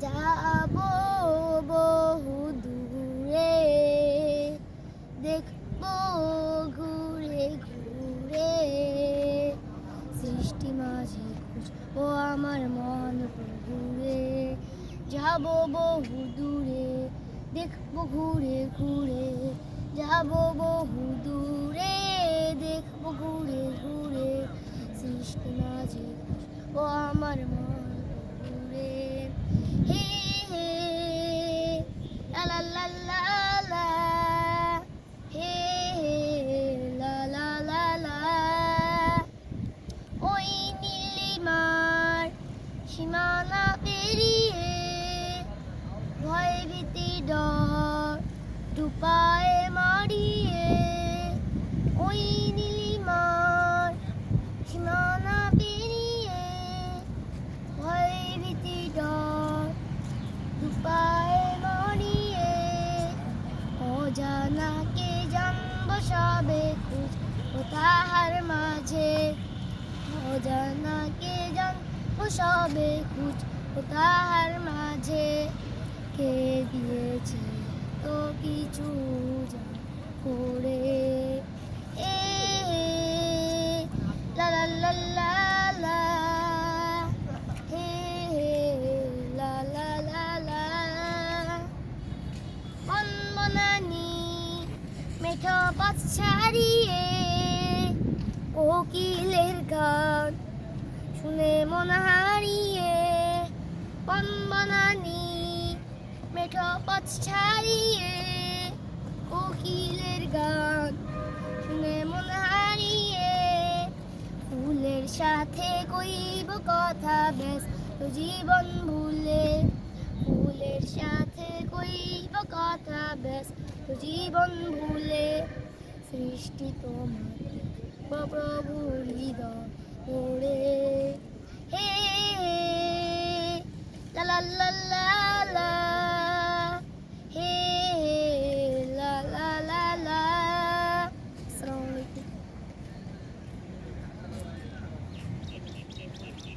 যাবো বহু দূরে, দেখবো ঘুরে ঘুরে, সৃষ্টি মাঝে খুঁজবো আমার মন ঘুরে। যাবো বহু দূরে, দেখবো ঘুরে ঘুরে, যাবো বহু দূরে, দেখবো ঘুরে ঘুরে, সৃষ্টি মাঝে খুঁজবো আমার মন ঘুরে। হে হে লা লা লা লা লা, হে হে লা লা লা লা। ওই নীলিমার সীমানা পেরিয়ে, ভয় ভীতি ডর দুপায়ে মারিয়ে, ওই নীলিমার সীমানা পেরিয়ে, ভয় ভীতি ডর দুপায়ে মারিয়ে, অজানাকে জানবো সবে খুঁজবো তাহার মাঝে, অজানাকে জানবো সবে খুঁজবো তাহার মাঝে। কে দিয়েছে তো কিছু করে, এ লা লা লা লা লা, হে লা লা লা লা। বনবনানি মেঠো পথ ছাড়িয়ে, কোকিলের গান শুনে মন হারিয়ে, বনবনানি মেঠো পথ ছাড়িয়ে, কোকিলের গান শুনে মন হারিয়ে, ফুলের সাথে কইব কথা ব্যস্ত জীবন ভুলে, ফুলের সাথে কইব কথা ব্যস্ত জীবন ভুলে, সৃষ্টি তোমার প্রভু হৃদয়